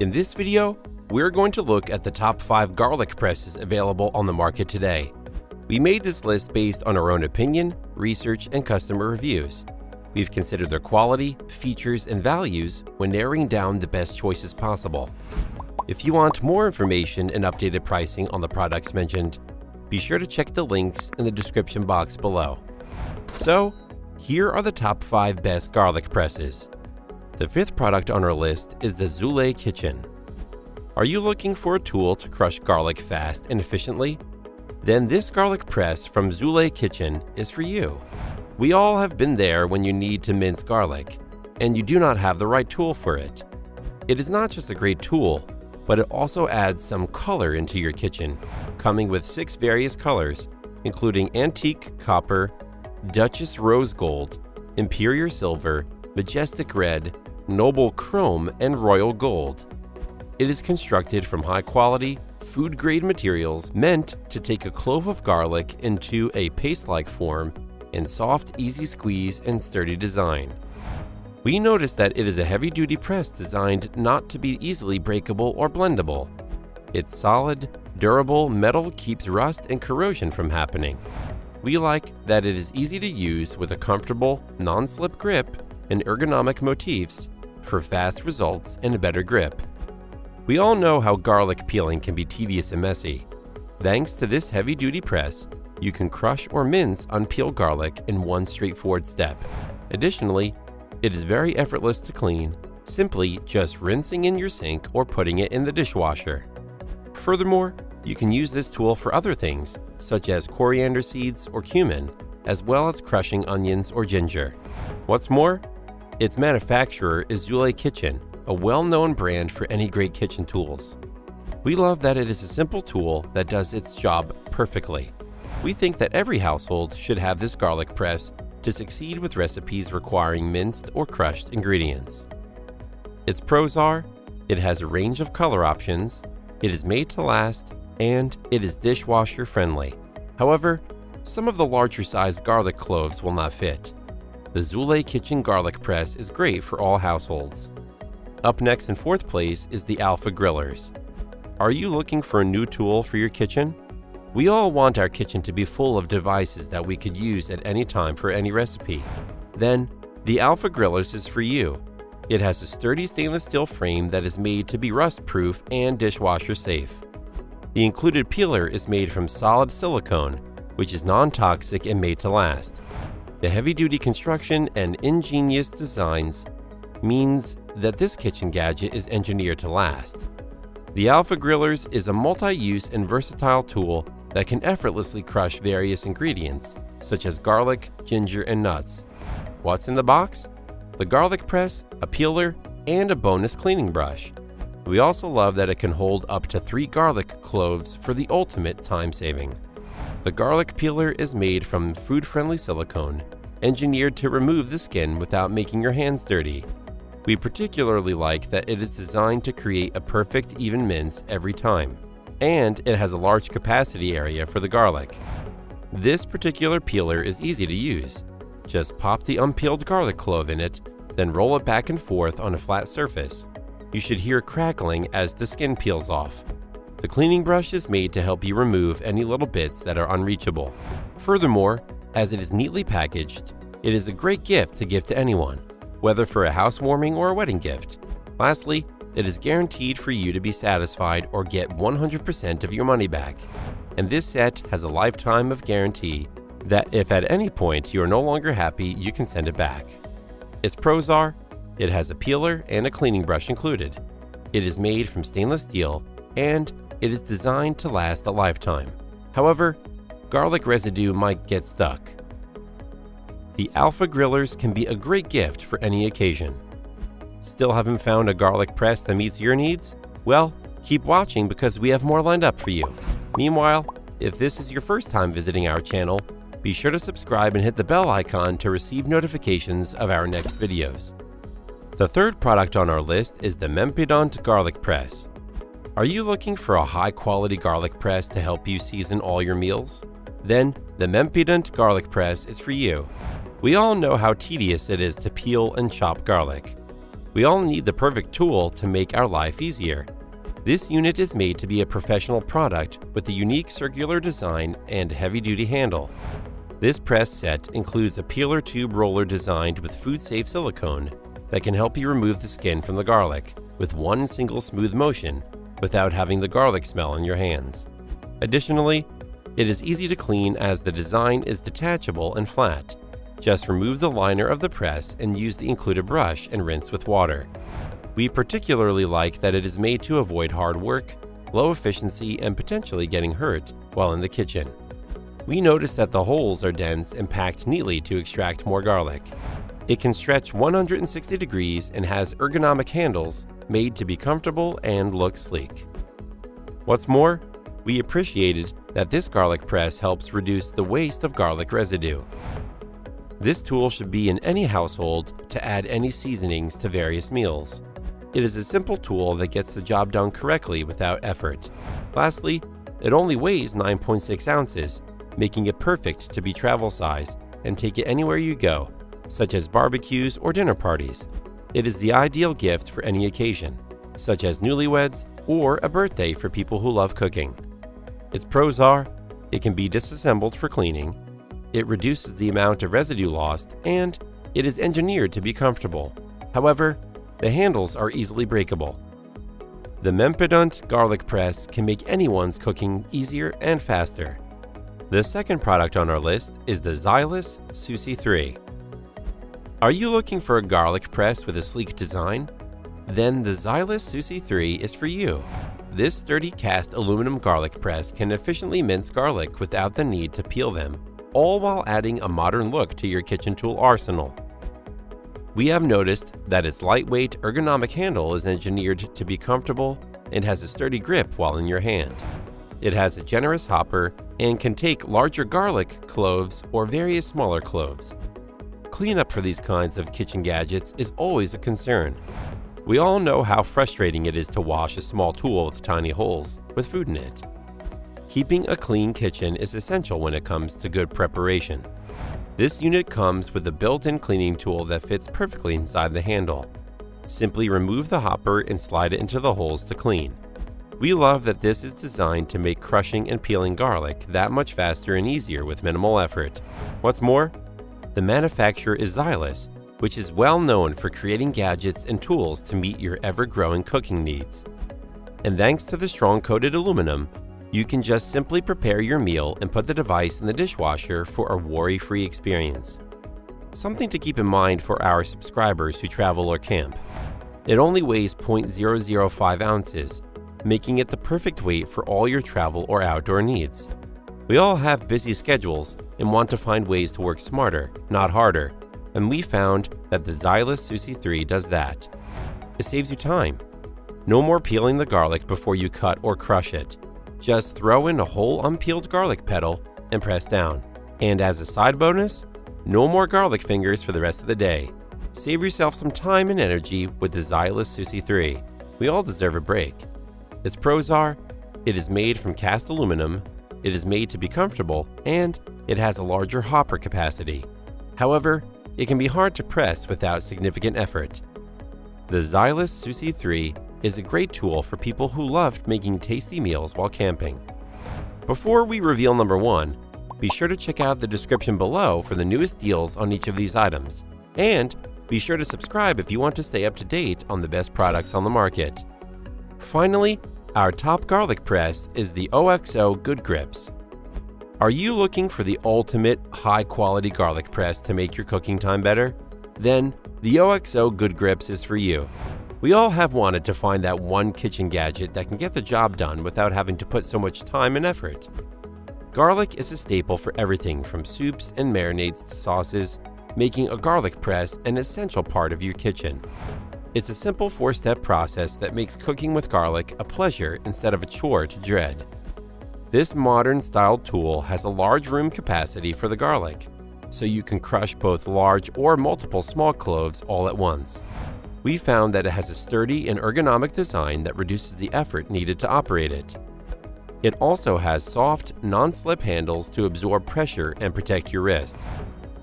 In this video, we're going to look at the top 5 garlic presses available on the market today. We made this list based on our own opinion, research, and customer reviews. We've considered their quality, features, and values when narrowing down the best choices possible. If you want more information and updated pricing on the products mentioned, be sure to check the links in the description box below. So, here are the top 5 best garlic presses. The 5th product on our list is the Zulay Kitchen. Are you looking for a tool to crush garlic fast and efficiently? Then this garlic press from Zulay Kitchen is for you. We all have been there when you need to mince garlic, and you do not have the right tool for it. It is not just a great tool, but it also adds some color into your kitchen, coming with 6 various colors, including antique copper, Duchess rose gold, imperial silver, majestic red, noble chrome, and royal gold. It is constructed from high-quality, food-grade materials meant to take a clove of garlic into a paste-like form in soft, easy squeeze and sturdy design. We noticed that it is a heavy-duty press designed not to be easily breakable or blendable. Its solid, durable metal keeps rust and corrosion from happening. We like that it is easy to use with a comfortable, non-slip grip and ergonomic motifs for fast results and a better grip. We all know how garlic peeling can be tedious and messy. Thanks to this heavy-duty press, you can crush or mince unpeeled garlic in one straightforward step. Additionally, it is very effortless to clean, simply just rinsing in your sink or putting it in the dishwasher. Furthermore, you can use this tool for other things, such as coriander seeds or cumin, as well as crushing onions or ginger. What's more, its manufacturer is Zulay Kitchen, a well-known brand for any great kitchen tools. We love that it is a simple tool that does its job perfectly. We think that every household should have this garlic press to succeed with recipes requiring minced or crushed ingredients. Its pros are, it has a range of color options, it is made to last, and it is dishwasher friendly. However, some of the larger sized garlic cloves will not fit. The Zulay Kitchen garlic press is great for all households. Up next in 4th place is the Alpha Grillers. Are you looking for a new tool for your kitchen? We all want our kitchen to be full of devices that we could use at any time for any recipe. Then, the Alpha Grillers is for you. It has a sturdy stainless steel frame that is made to be rust-proof and dishwasher safe. The included peeler is made from solid silicone, which is non-toxic and made to last. The heavy-duty construction and ingenious designs means that this kitchen gadget is engineered to last. The Alpha Grillers is a multi-use and versatile tool that can effortlessly crush various ingredients, such as garlic, ginger, and nuts. What's in the box? The garlic press, a peeler, and a bonus cleaning brush. We also love that it can hold up to 3 garlic cloves for the ultimate time saving. The garlic peeler is made from food-friendly silicone, engineered to remove the skin without making your hands dirty. We particularly like that it is designed to create a perfect even mince every time, and it has a large capacity area for the garlic. This particular peeler is easy to use. Just pop the unpeeled garlic clove in it, then roll it back and forth on a flat surface. You should hear crackling as the skin peels off. The cleaning brush is made to help you remove any little bits that are unreachable. Furthermore, as it is neatly packaged, it is a great gift to give to anyone, whether for a housewarming or a wedding gift. Lastly, it is guaranteed for you to be satisfied or get 100% of your money back. And this set has a lifetime of guarantee that if at any point you are no longer happy, you can send it back. Its pros are, it has a peeler and a cleaning brush included. It is made from stainless steel, and it is designed to last a lifetime. However, garlic residue might get stuck. The Alpha Grillers can be a great gift for any occasion. Still haven't found a garlic press that meets your needs? Well, keep watching because we have more lined up for you. Meanwhile, if this is your first time visiting our channel, be sure to subscribe and hit the bell icon to receive notifications of our next videos. The 3rd product on our list is the Mempidont Garlic Press. Are you looking for a high-quality garlic press to help you season all your meals? Then, the Mempidont Garlic Press is for you. We all know how tedious it is to peel and chop garlic. We all need the perfect tool to make our life easier. This unit is made to be a professional product with a unique circular design and heavy-duty handle. This press set includes a peeler tube roller designed with food-safe silicone that can help you remove the skin from the garlic with one single smooth motion without having the garlic smell on your hands. Additionally, it is easy to clean as the design is detachable and flat. Just remove the liner of the press and use the included brush and rinse with water. We particularly like that it is made to avoid hard work, low efficiency, and potentially getting hurt while in the kitchen. We notice that the holes are dense and packed neatly to extract more garlic. It can stretch 160 degrees and has ergonomic handles made to be comfortable and look sleek. What's more, we appreciated that this garlic press helps reduce the waste of garlic residue. This tool should be in any household to add any seasonings to various meals. It is a simple tool that gets the job done correctly without effort. Lastly, it only weighs 9.6 ounces, making it perfect to be travel size and take it anywhere you go, such as barbecues or dinner parties. It is the ideal gift for any occasion, such as newlyweds or a birthday for people who love cooking. Its pros are, it can be disassembled for cleaning, it reduces the amount of residue lost, and it is engineered to be comfortable. However, the handles are easily breakable. The Mempedont garlic press can make anyone's cooking easier and faster. The second product on our list is the Xilis Susi 3. Are you looking for a garlic press with a sleek design? Then the Xilis Susi 3 is for you. This sturdy cast aluminum garlic press can efficiently mince garlic without the need to peel them, all while adding a modern look to your kitchen tool arsenal. We have noticed that its lightweight, ergonomic handle is engineered to be comfortable and has a sturdy grip while in your hand. It has a generous hopper and can take larger garlic cloves or various smaller cloves. Cleanup for these kinds of kitchen gadgets is always a concern. We all know how frustrating it is to wash a small tool with tiny holes with food in it. Keeping a clean kitchen is essential when it comes to good preparation. This unit comes with a built-in cleaning tool that fits perfectly inside the handle. Simply remove the hopper and slide it into the holes to clean. We love that this is designed to make crushing and peeling garlic that much faster and easier with minimal effort. What's more, the manufacturer is Xilis, which is well known for creating gadgets and tools to meet your ever-growing cooking needs. And thanks to the strong coated aluminum, you can just simply prepare your meal and put the device in the dishwasher for a worry-free experience. Something to keep in mind for our subscribers who travel or camp. It only weighs 0.005 ounces, making it the perfect weight for all your travel or outdoor needs. We all have busy schedules and want to find ways to work smarter, not harder, and we found that the Xilis Susi 3 does that. It saves you time. No more peeling the garlic before you cut or crush it. Just throw in a whole unpeeled garlic petal and press down. And as a side bonus, no more garlic fingers for the rest of the day. Save yourself some time and energy with the Xilis Susi 3. We all deserve a break. Its pros are, it is made from cast aluminum, it is made to be comfortable, and it has a larger hopper capacity. However, it can be hard to press without significant effort. The Xilis Susi 3 is a great tool for people who love making tasty meals while camping. Before we reveal number 1, be sure to check out the description below for the newest deals on each of these items. And be sure to subscribe if you want to stay up to date on the best products on the market. Finally, our top garlic press is the OXO Good Grips. Are you looking for the ultimate high-quality garlic press to make your cooking time better? Then the OXO Good Grips is for you. We all have wanted to find that one kitchen gadget that can get the job done without having to put so much time and effort. Garlic is a staple for everything from soups and marinades to sauces, making a garlic press an essential part of your kitchen. It's a simple 4-step process that makes cooking with garlic a pleasure instead of a chore to dread. This modern-styled tool has a large room capacity for the garlic, so you can crush both large or multiple small cloves all at once. We found that it has a sturdy and ergonomic design that reduces the effort needed to operate it. It also has soft, non-slip handles to absorb pressure and protect your wrist.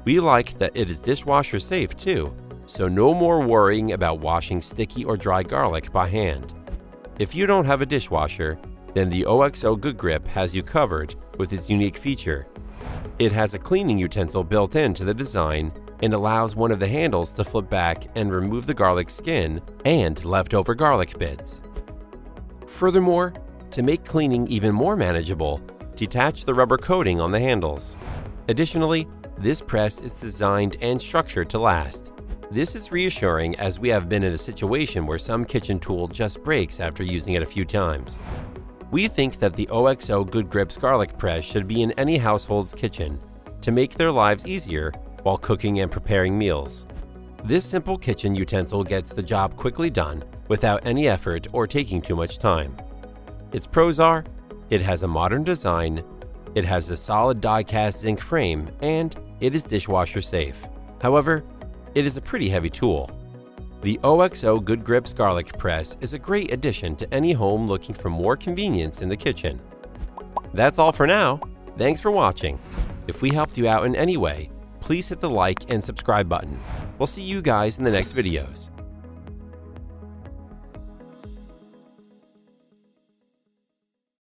We like that it is dishwasher safe too, so no more worrying about washing sticky or dry garlic by hand. If you don't have a dishwasher, then the OXO Good Grip has you covered with its unique feature. It has a cleaning utensil built into the design and allows one of the handles to flip back and remove the garlic skin and leftover garlic bits. Furthermore, to make cleaning even more manageable, detach the rubber coating on the handles. Additionally, this press is designed and structured to last. This is reassuring as we have been in a situation where some kitchen tool just breaks after using it a few times. We think that the OXO Good Grips garlic press should be in any household's kitchen to make their lives easier while cooking and preparing meals. This simple kitchen utensil gets the job quickly done without any effort or taking too much time. Its pros are, it has a modern design, it has a solid die-cast zinc frame, and it is dishwasher safe. However, it is a pretty heavy tool. The OXO Good Grips garlic press is a great addition to any home looking for more convenience in the kitchen. That's all for now. Thanks for watching. If we helped you out in any way, please hit the like and subscribe button. We'll see you guys in the next videos.